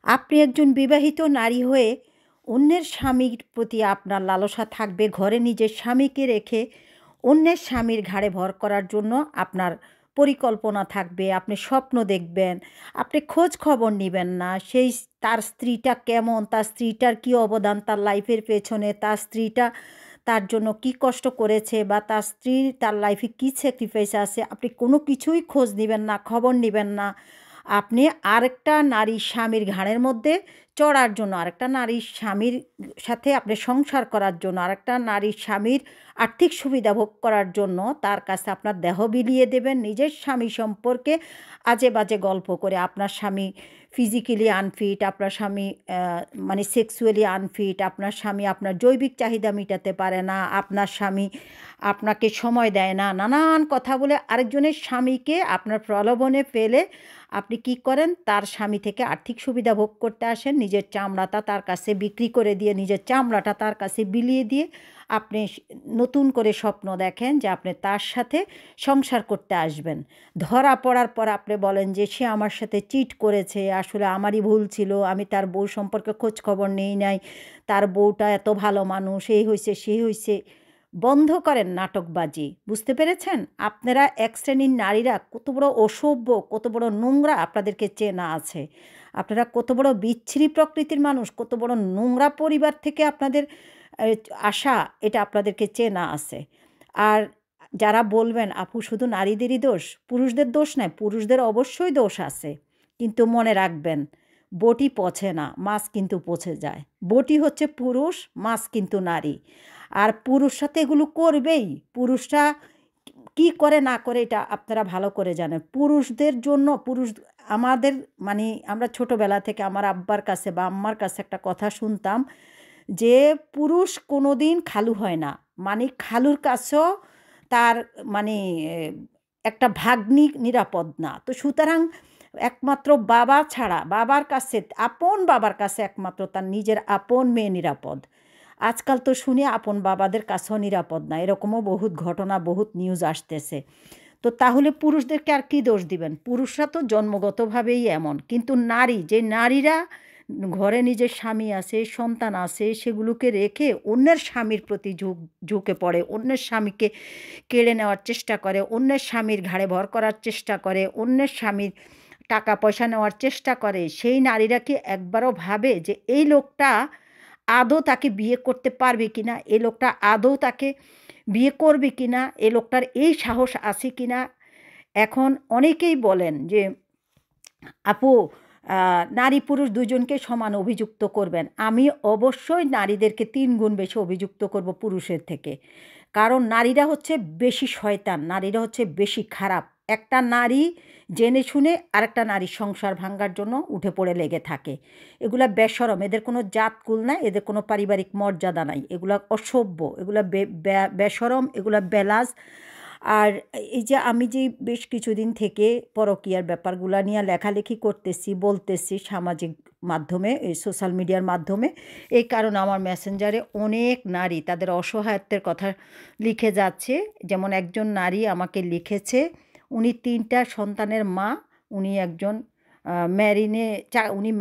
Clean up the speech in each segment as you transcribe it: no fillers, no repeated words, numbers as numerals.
আপনি একজন বিবাহিত নারী হয়ে অন্যের স্বামীর প্রতি আপনার লালসা থাকবে, ঘরে নিজের স্বামীকে রেখে অন্যের স্বামীর ঘাড়ে ভর করার জন্য আপনার পরিকল্পনা থাকবে, আপনি স্বপ্ন দেখবেন, আপনি খোঁজ খবর নেবেন না সেই তার স্ত্রীটা কেমন, তার স্ত্রীটার কী অবদান তার লাইফের পেছনে, তার স্ত্রীটা তার জন্য কী কষ্ট করেছে বা তার স্ত্রীর তার লাইফে কী স্যাক্রিফাইস আছে, আপনি কোনো কিছুই খোঁজ নেবেন না, খবর নেবেন না। আপনি আরেকটা নারীর স্বামীর ঘাড়ের মধ্যে চড়ার জন্য, আরেকটা নারীর স্বামীর সাথে আপনি সংসার করার জন্য, আরেকটা নারীর স্বামীর আর্থিক সুবিধা ভোগ করার জন্য তার কাছে আপনার দেহ বিলিয়ে দেবেন, নিজের স্বামী সম্পর্কে আজে বাজে গল্প করে। আপনার স্বামী ফিজিক্যালি আনফিট, আপনার স্বামী মানে সেক্সুয়ালি আনফিট, আপনার স্বামী আপনার জৈবিক চাহিদা মেটাতে পারে না, আপনার স্বামী আপনাকে সময় দেয় না, নানান কথা বলে আরেকজনের স্বামীকে আপনার প্রলোভনে ফেলে আপনি কি করেন, তার স্বামী থেকে আর্থিক সুবিধা ভোগ করতে আসেন, নিজের চামড়াটা তার কাছে বিক্রি করে দিয়ে, নিজের চামড়াটা তার কাছে বিলিয়ে দিয়ে আপনি নতুন করে স্বপ্ন দেখেন যে আপনি তার সাথে সংসার করতে আসবেন। ধরা পড়ার পর আপনি বলেন যে সে আমার সাথে চিট করেছে, আসলে আমারই ভুল ছিল, আমি তার বউ সম্পর্কে খোঁজ খবর নেই নাই, তার বউটা এত ভালো মানুষ, এই হয়েছে সেই হয়েছে। বন্ধ করেন নাটকবাজি, বুঝতে পেরেছেন? আপনারা এক শ্রেণীর নারীরা কত বড় অসভ্য, কত বড় নোংরা আপনাদেরকে চেনা আছে। আপনারা কত বড় বিচ্ছিরি প্রকৃতির মানুষ, কত বড় নোংরা পরিবার থেকে আপনাদের আসা, এটা আপনাদেরকে চেনা আছে। আর যারা বলবেন আপু শুধু নারীদেরই দোষ, পুরুষদের দোষ নয়, পুরুষদের অবশ্যই দোষ আছে, কিন্তু মনে রাখবেন বটি পচে না, মাছ কিন্তু পচে যায়। বটি হচ্ছে পুরুষ, মাছ কিন্তু নারী। আর পুরুষরা তো এগুলো করবেই। পুরুষরা কী করে না করে এটা আপনারা ভালো করে জানেন। পুরুষদের জন্য আমাদের মানে আমরা ছোটোবেলা থেকে আমার আব্বার কাছে বা আম্মার কাছে একটা কথা শুনতাম যে পুরুষ কোনো দিন খালু হয় না, মানে খালুর কাছেও তার মানে একটা ভাগ্নি নিরাপদ না। তো সুতরাং একমাত্র বাবা ছাড়া, বাবার কাছে, আপন বাবার কাছে একমাত্র তার নিজের আপন মেয়ে নিরাপদ। আজকাল তো শুনি আপন বাবাদের কাছেও নিরাপদ না, এরকমও বহুত ঘটনা, বহুত নিউজ আসতেছে। তো তাহলে পুরুষদেরকে আর কী দোষ দিবেন? পুরুষরা তো জন্মগতভাবেই এমন, কিন্তু নারী, যে নারীরা ঘরে নিজের স্বামী আছে, সন্তান আছে, সেগুলোকে রেখে অন্যের স্বামীর প্রতি ঝুঁকে পড়ে, অন্যের স্বামীকে কেড়ে নেওয়ার চেষ্টা করে, অন্যের স্বামীর ঘাড়ে ভর করার চেষ্টা করে, অন্যের স্বামীর টাকা পয়সা নেওয়ার চেষ্টা করে, সেই নারীরা কি একবারও ভাবে যে এই লোকটা আদৌ তাকে বিয়ে করতে পারবে কি না, এই লোকটা আদৌ তাকে বিয়ে করবে কি না, এই লোকটার এই সাহস আছে কি না? এখন অনেকেই বলেন যে আপু নারী পুরুষ দুজনকে সমান অভিযুক্ত করবেন। আমি অবশ্যই নারীদেরকে ৩ গুণ বেশি অভিযুক্ত করব পুরুষের থেকে। কারণ নারীরা হচ্ছে বেশি শয়তান, নারীরা হচ্ছে বেশি খারাপ। একটা নারী জেনে শুনে আরেকটা নারীর সংসার ভাঙার জন্য উঠে পড়ে লেগে থাকে। এগুলা বেশরম, এদের কোনো জাতকুল নাই, এদের কোনো পারিবারিক মর্যাদা নাই, এগুলা অসভ্য, এগুলা বেশরম, এগুলা বেলাজ। আর এই যে আমি যে বেশ কিছুদিন থেকে পরকীয়ার ব্যাপারগুলা নিয়ে লেখালেখি করতেছি, বলতেছি সামাজিক মাধ্যমে, এই সোশ্যাল মিডিয়ার মাধ্যমে, এই কারণে আমার মেসেঞ্জারে অনেক নারী তাদের অসহায়ত্বের কথা লিখে যাচ্ছে। যেমন একজন নারী আমাকে লিখেছে, উনি ৩টা সন্তানের মা, উনি একজন উনি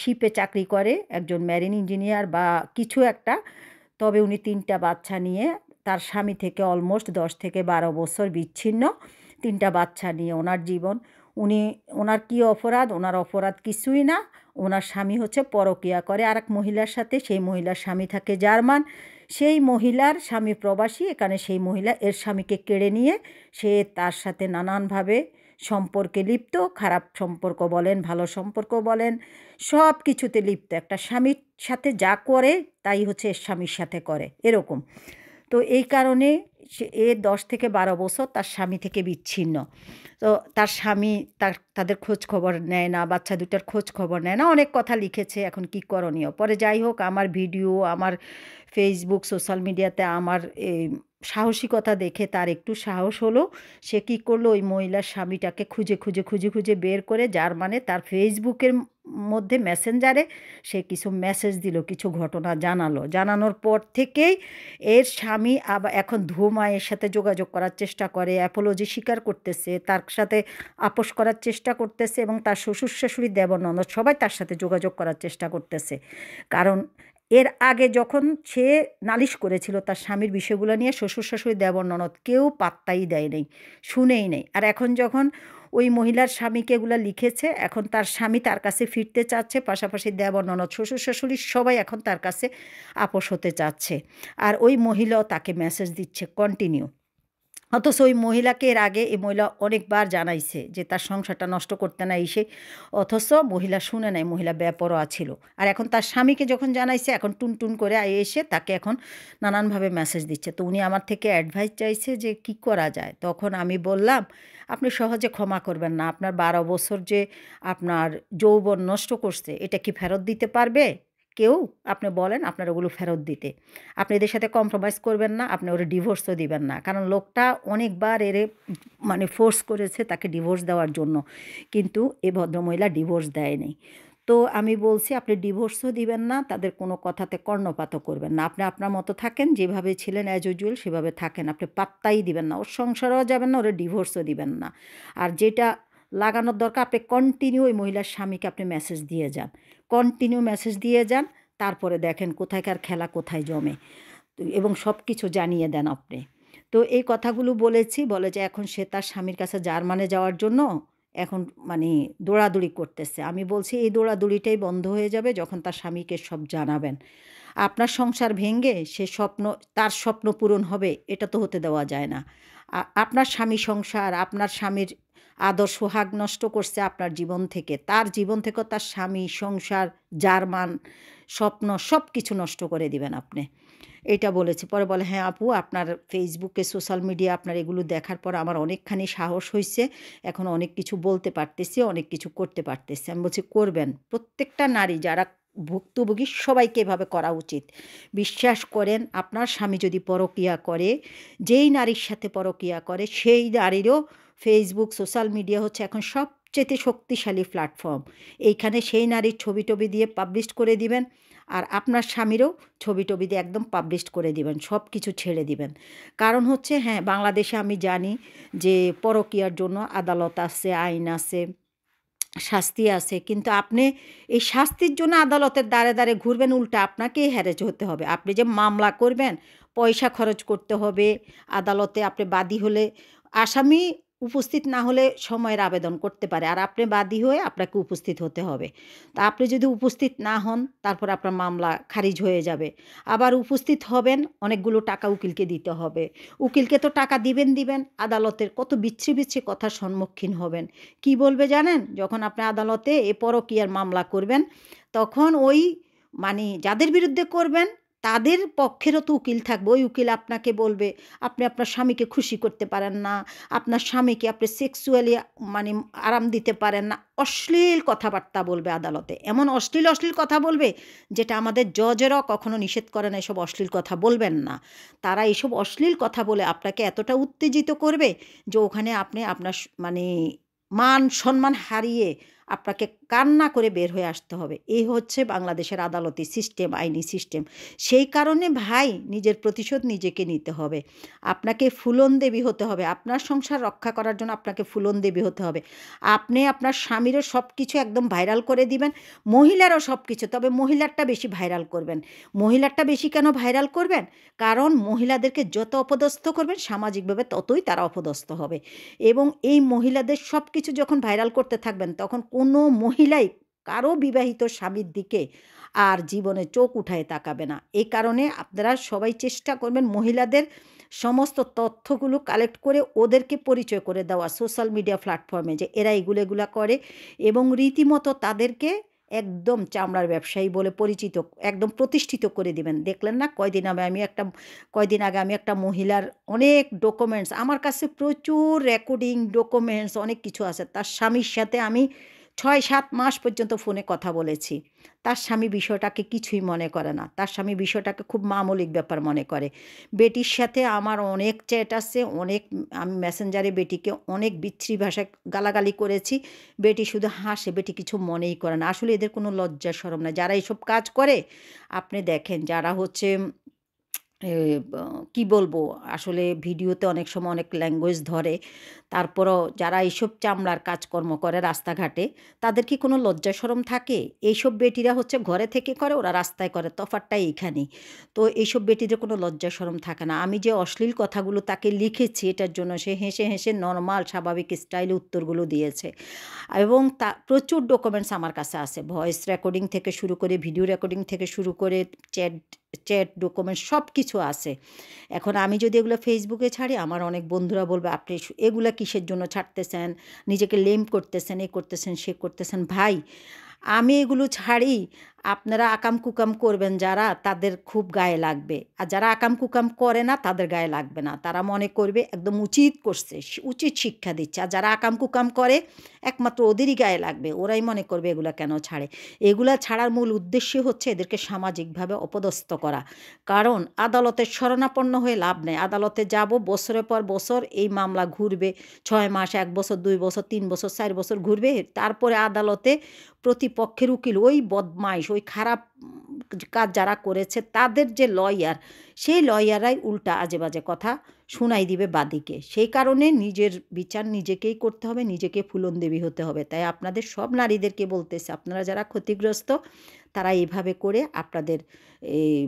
শিপে চাকরি করে, একজন মেরিন ইঞ্জিনিয়ার বা কিছু একটা। তবে উনি 3টা বাচ্চা নিয়ে, তার স্বামী থেকে অলমোস্ট 10 থেকে 12 বছর বিচ্ছিন্ন, 3টা বাচ্চা নিয়ে ওনার জীবন। ওনার কী অপরাধ? ওনার অপরাধ কিছুই না। ওনার স্বামী হচ্ছে পরকীয়া করে আরেক মহিলার সাথে, সেই মহিলার স্বামী থাকে জার্মান, সেই মহিলার স্বামী প্রবাসী, এখানে সেই মহিলা এর স্বামীকে কেড়ে নিয়ে সে তার সাথে নানানভাবে সম্পর্কে লিপ্ত, খারাপ সম্পর্ক বলেন, ভালো সম্পর্ক বলেন, সব কিছুতে লিপ্ত। একটা স্বামীর সাথে যা করে তাই হচ্ছে এর স্বামীর সাথে করে, এরকম। তো এই কারণে এ 10 থেকে 12 বছর তার স্বামী থেকে বিচ্ছিন্ন। তো তার স্বামী তাদের খোঁজ খবর নেয় না, বাচ্চা দুটার খোঁজ খবর নেয় না, অনেক কথা লিখেছে, এখন কি করণীয়। পরে যাই হোক, আমার ভিডিও, আমার ফেসবুক, সোশ্যাল মিডিয়াতে আমার এই সাহসিকতা দেখে তার একটু সাহস হলো। সে কী করলো, ওই মহিলার স্বামীটাকে খুঁজে বের করে, যার মানে তার ফেসবুকের মধ্যে মেসেঞ্জারে সে কিছু মেসেজ দিল, কিছু ঘটনা জানালো। জানানোর পর থেকেই এর স্বামী আবার এখন ধুমায়ের সাথে যোগাযোগ করার চেষ্টা করে, অ্যাপোলজি স্বীকার করতেছে, তার সাথে আপোস করার চেষ্টা করতেছে, এবং তার শ্বশুর শাশুড়ি দেবর ননদ সবাই তার সাথে যোগাযোগ করার চেষ্টা করতেছে। কারণ এর আগে যখন সে নালিশ করেছিল তার স্বামীর বিষয়গুলো নিয়ে, শ্বশুর শাশুড়ি দেবর ননদ কেউ পাত্তাই দেয় নাই, শুনেই নেই। আর এখন যখন ওই মহিলার স্বামীকে এগুলো লিখেছে, এখন তার স্বামী তার কাছে ফিরতে চাচ্ছে, পাশাপাশি দেবর ননদ শ্বশুর শাশুড়ি সবাই এখন তার কাছে আপোস হতে চাচ্ছে। আর ওই মহিলাও তাকে মেসেজ দিচ্ছে কন্টিনিউ। অথচ ওই মহিলাকে এর আগে এই মহিলা অনেকবার জানাইছে যে তার সংসারটা নষ্ট করতে না এসে, অথচ মহিলা শুনে নাই, মহিলা বেপরোয়া ছিল। আর এখন তার স্বামীকে যখন জানাইছে, এখন টুনটুন করে এসে তাকে এখন নানানভাবে মেসেজ দিচ্ছে। তো উনি আমার থেকে অ্যাডভাইস চাইছে যে কি করা যায়। তখন আমি বললাম, আপনি সহজে ক্ষমা করবেন না, আপনার 12 বছর যে আপনার যৌবন নষ্ট করছে, এটা কি ফেরত দিতে পারবে কেউ? আপনি বলেন আপনার ওগুলো ফেরত দিতে। আপনি এদের সাথে কম্প্রোমাইজ করবেন না, আপনি ওরে ডিভোর্সও দিবেন না। কারণ লোকটা অনেকবার এরে মানে ফোর্স করেছে তাকে ডিভোর্স দেওয়ার জন্য, কিন্তু এ ভদ্রমহিলা ডিভোর্স দেয়নি। তো আমি বলছি, আপনি ডিভোর্সও দিবেন না, তাদের কোনো কথাতে কর্ণপাতও করবেন না। আপনি আপনার মতো থাকেন, যেভাবে ছিলেন অ্যাজ ইউজুয়াল সেভাবে থাকেন। আপনি পাত্তাই দিবেন না, ওর সংসারেও যাবেন না, ওরে ডিভোর্সও দিবেন না। আর যেটা লাগানোর দরকার, আপনি কন্টিনিউ ওই মহিলার স্বামীকে আপনি মেসেজ দিয়ে যান, কন্টিনিউ মেসেজ দিয়ে যান। তারপরে দেখেন কোথায়কার খেলা কোথায় জমে, তো এবং সব কিছু জানিয়ে দেন আপনি। তো এই কথাগুলো বলেছি, বলে যে এখন সে তার স্বামীর কাছে জার্মানে যাওয়ার জন্য এখন মানে দৌড়াদৌড়ি করতেছে। আমি বলছি এই দৌড়াদৌড়িটাই বন্ধ হয়ে যাবে যখন তার স্বামীকে সব জানাবেন। আপনার সংসার ভেঙে সে স্বপ্ন, তার স্বপ্ন পূরণ হবে, এটা তো হতে দেওয়া যায় না। আপনার স্বামী সংসার, আপনার স্বামীর আদর সোহাগ নষ্ট করছে আপনার জীবন থেকে, তার জীবন থেকেও তার স্বামী সংসার জার্মান স্বপ্ন সব কিছু নষ্ট করে দিবেন আপনি। এইটা বলেছি। পরে বলে, হ্যাঁ আপু, আপনার ফেসবুকে সোশ্যাল মিডিয়া আপনার এগুলো দেখার পর আমার অনেকখানি সাহস হইছে। এখন অনেক কিছু বলতে পারতেছি, অনেক কিছু করতে পারতেছি। আমি বলছি করবেন। প্রত্যেকটা নারী যারা ভুক্তভোগী সবাইকে এভাবে করা উচিত। বিশ্বাস করেন, আপনার স্বামী যদি পরকীয়া করে, যেই নারীর সাথে পরকীয়া করে সেই নারীরও ফেসবুক সোশ্যাল মিডিয়া হচ্ছে এখন সবচেয়ে শক্তিশালী প্ল্যাটফর্ম। এইখানে সেই নারীর ছবি-টবি দিয়ে পাবলিশ করে দিবেন, আর আপনার স্বামীরও ছবি-টবি দিয়ে একদম পাবলিশ করে দিবেন, সব কিছু ছেড়ে দিবেন। কারণ হচ্ছে, হ্যাঁ, বাংলাদেশে আমি জানি যে পরকীয়ার জন্য আদালত আছে, আইন আছে, শাস্তি আছে, কিন্তু আপনি এই শাস্তির জন্য আদালতের দ্বারে দ্বারে ঘুরবেন, উল্টা আপনাকেই হ্যারেজ হতে হবে। আপনি যে মামলা করবেন, পয়সা খরচ করতে হবে আদালতে। আপনি বাদী হলে, আসামি উপস্থিত না হলে সময়ের আবেদন করতে পারে, আর আপনি বাদী হয়ে আপনাকে উপস্থিত হতে হবে। তা আপনি যদি উপস্থিত না হন, তারপর আপনার মামলা খারিজ হয়ে যাবে। আবার উপস্থিত হবেন, অনেকগুলো টাকা উকিলকে দিতে হবে। উকিলকে তো টাকা দিবেন, আদালতের কত বিচ্ছিরি কথার সম্মুখীন হবেন। কি বলবে জানেন? যখন আপনি আদালতে এ পরকীয়ার মামলা করবেন, তখন ওই মানে যাদের বিরুদ্ধে করবেন তাদের পক্ষেরও তো উকিল থাকবে। ওই উকিল আপনাকে বলবে, আপনি আপনার স্বামীকে খুশি করতে পারেন না, আপনার স্বামীকে আপনি সেক্সুয়ালি মানে আরাম দিতে পারেন না। অশ্লীল কথাবার্তা বলবে আদালতে। এমন অশ্লীল কথা বলবে, যেটা আমাদের জজেরাও কখনো নিষেধ করে না, এসব অশ্লীল কথা বলবেন না। তারা এইসব অশ্লীল কথা বলে আপনাকে এতটা উত্তেজিত করবে যে ওখানে আপনি আপনার মানে মান সম্মান হারিয়ে আপনাকে কান্না করে বের হয়ে আসতে হবে। এই হচ্ছে বাংলাদেশের আদালতি সিস্টেম, আইনি সিস্টেম। সেই কারণে ভাই, নিজের প্রতিশোধ নিজেকে নিতে হবে। আপনাকে ফুলন দেবী হতে হবে। আপনার সংসার রক্ষা করার জন্য আপনাকে ফুলন দেবী হতে হবে। আপনি আপনার স্বামীরও সব কিছু একদম ভাইরাল করে দিবেন, মহিলারও সব কিছু, তবে মহিলারটা বেশি ভাইরাল করবেন। মহিলারটা বেশি কেন ভাইরাল করবেন? কারণ মহিলাদেরকে যত অপদস্থ করবেন সামাজিকভাবে ততই তারা অপদস্থ হবে, এবং এই মহিলাদের সব কিছু যখন ভাইরাল করতে থাকবেন, তখন কোনো মহিলাই কারো বিবাহিত স্বামীর দিকে আর জীবনে চোখ উঠায়ে তাকাবে না। এই কারণে আপনারা সবাই চেষ্টা করবেন মহিলাদের সমস্ত তথ্যগুলো কালেক্ট করে ওদেরকে পরিচয় করে দেওয়া সোশ্যাল মিডিয়া প্ল্যাটফর্মে, যে এরা এগুলা করে, এবং রীতিমতো তাদেরকে একদম চামড়ার ব্যবসায়ী বলে পরিচিত, একদম প্রতিষ্ঠিত করে দিবেন। দেখলেন না কয়দিন আগে আমি একটা মহিলার অনেক ডকুমেন্টস, আমার কাছে প্রচুর রেকর্ডিং ডকুমেন্টস অনেক কিছু আছে, তার স্বামীর সাথে আমি 6-7 মাস পর্যন্ত ফোনে কথা বলেছি। তার স্বামী বিষয়টাকে কিছুই মনে করে না। তার স্বামী বিষয়টাকে খুব মামুলিক ব্যাপার মনে করে। বেটির সাথে আমার অনেক চ্যাট আছে, আমি মেসেঞ্জারে বেটিকে অনেক বিশ্রী ভাষায় গালাগালি করেছি। বেটি শুধু হাসে, বেটি কিছু মনেই করে না। আসলে এদের কোনো লজ্জা শরম নাই। যারা এসব কাজ করে, আপনি দেখেন যারা হচ্ছে এ ব কি বলবো? আসলে ভিডিওতে অনেক সময় অনেক ল্যাঙ্গুয়েজ ধরে। তারপরও যারা এইসব চামড়ার কাজকর্ম করে রাস্তাঘাটে, তাদের কি কোনো লজ্জা শরম থাকে? এইসব বেটিরা হচ্ছে ঘরে থেকে করে, ওরা রাস্তায় করে। তফাৎটা এইখানেই। তো এইসব বেটিদের কোনো লজ্জা শরম থাকে না। আমি যে অশ্লীল কথাগুলো তাকে লিখেছি, এটার জন্য সে হেসে, হেসে নরমাল স্বাভাবিক স্টাইলে উত্তরগুলো দিয়েছে। এবং প্রচুর ডকুমেন্টস আমার কাছে আছে। ভয়েস রেকর্ডিং থেকে শুরু করে, ভিডিও রেকর্ডিং থেকে শুরু করে চ্যাট চ্যাট ডকুমেন্ট সবকিছু আছে। এখন আমি যদি এগুলো ফেসবুকে ছাড়ি, আমার অনেক বন্ধুরা বলবে, "আপনি এগুলা কিসের জন্য ছাড়তেছেন? নিজেকে লেম করতেছেন, এ করতেছেন, সে করতেছেন।" ভাই, আমি এগুলো ছাড়ি, আপনারা আকাম-কুকাম করবেন যারা, তাদের খুব গায়ে লাগবে। আর যারা আকাম-কুকাম করে না, তাদের গায়ে লাগবে না। তারা মনে করবে একদম উচিত করছে, উচিত শিক্ষা দিচ্ছে। আর যারা আকাম-কুকাম করে, একমাত্র ওদেরই গায়ে লাগবে। ওরাই মনে করবে এগুলা কেন ছাড়ে। এগুলা ছাড়ার মূল উদ্দেশ্য হচ্ছে এদেরকে সামাজিকভাবে অপদস্থ করা। কারণ আদালতের শরণাপন্ন হয়ে লাভ নেই। আদালতে যাব, বছরের পর বছর এই মামলা ঘুরবে। ৬ মাস, ১ বছর, ২ বছর, ৩ বছর, ৪ বছর ঘুরবে। তারপরে আদালতে প্রতিপক্ষের উকিল, ওই বদমাইশ, ওই খারাপ কাজ যারা করেছে তাদের যে লয়ার, সেই লয়াররাই উল্টা আজেবাজে কথা শুনাই দিবে বাদীকে। সেই কারণে নিজের বিচার নিজেকেই করতে হবে, নিজেকে ফুলনদেবী হতে হবে। তাই আপনাদের সব নারীদেরকে বলতেছি, আপনারা যারা ক্ষতিগ্রস্ত, তারা এভাবে করে আপনাদের এই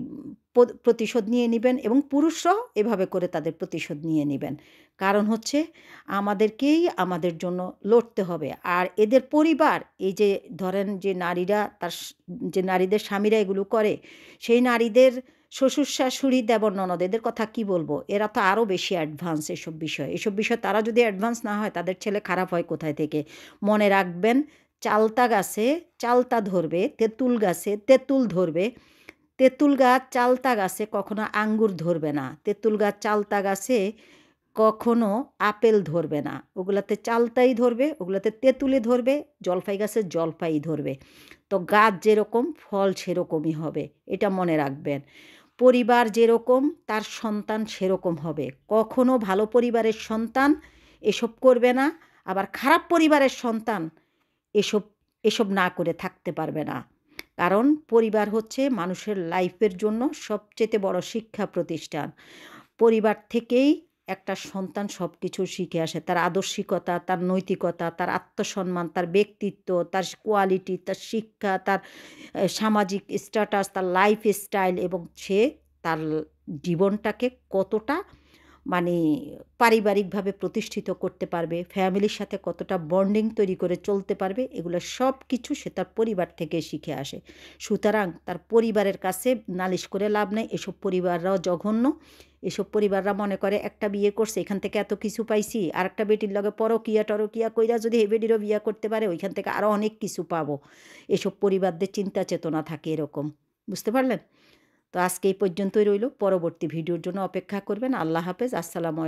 প্রতিশোধ নিয়ে নিবেন, এবং পুরুষরাও এভাবে করে তাদের প্রতিশোধ নিয়ে নিবেন। কারণ হচ্ছে আমাদেরকেই আমাদের জন্য লড়তে হবে। আর এদের পরিবার, এই যে ধরেন যে নারীরা যে নারীদের স্বামীরা এগুলো করে, সেই নারীদের শ্বশুর-শাশুড়ি, দেবর-ননদ, এদের কথা কি বলবো? এরা তো আরও বেশি অ্যাডভান্স এসব বিষয়ে। এসব বিষয়ে তারা যদি অ্যাডভান্স না হয়, তাদের ছেলে খারাপ হয় কোথায় থেকে? মনে রাখবেন, চালতা গাছে চালতা ধরবে, তেঁতুল গাছে তেঁতুল ধরবে। তেঁতুল গাছ চালতা গাছে কখনো আঙ্গুর ধরবে না। তেঁতুল গাছ চালতা গাছে কখনো আপেল ধরবে না। ওগুলাতে চালতাই ধরবে, ওগুলাতে তেঁতুলে ধরবে, জলপাই গাছে জলপাই ধরবে। তো গাছ যেরকম, ফল সেরকমই হবে। এটা মনে রাখবেন। পরিবার যেরকম, তার সন্তান সেরকম হবে। কখনো ভালো পরিবারের সন্তান এসব করবে না, আবার খারাপ পরিবারের সন্তান এসব এসব না করে থাকতে পারবে না। কারণ পরিবার হচ্ছে মানুষের লাইফের জন্য সবচেয়ে বড় শিক্ষা প্রতিষ্ঠান। পরিবার থেকেই একটা সন্তান সব কিছু শিখে আসে। তার আদর্শিকতা, তার নৈতিকতা, তার আত্মসম্মান, তার ব্যক্তিত্ব, তার কোয়ালিটি, তার শিক্ষা, তার সামাজিক স্ট্যাটাস, তার লাইফস্টাইল, এবং সে তার জীবনটাকে কতটা মানে পারিবারিকভাবে প্রতিষ্ঠিত করতে পারবে, ফ্যামিলির সাথে কতটা বন্ডিং তৈরি করে চলতে পারবে, এগুলো সব কিছু সে তার পরিবার থেকে শিখে আসে। সুতরাং তার পরিবারের কাছে নালিশ করে লাভ নেই। এসব পরিবাররাও জঘন্য। এসব পরিবাররা মনে করে একটা বিয়ে করছে, এখান থেকে এত কিছু পাইছি, আরেকটা বেটির লগে পরকীয়া কইরা যদি এই বেটিরও বিয়া করতে পারে, ওইখান থেকে আরও অনেক কিছু পাবো। এসব পরিবারদের চিন্তা চেতনা থাকে এরকম। বুঝতে পারলেন? তো আজকে এই পর্যন্তই রইল। পরবর্তী ভিডিওর জন্য অপেক্ষা করবেন। আল্লাহ হাফেজ। আসসালামু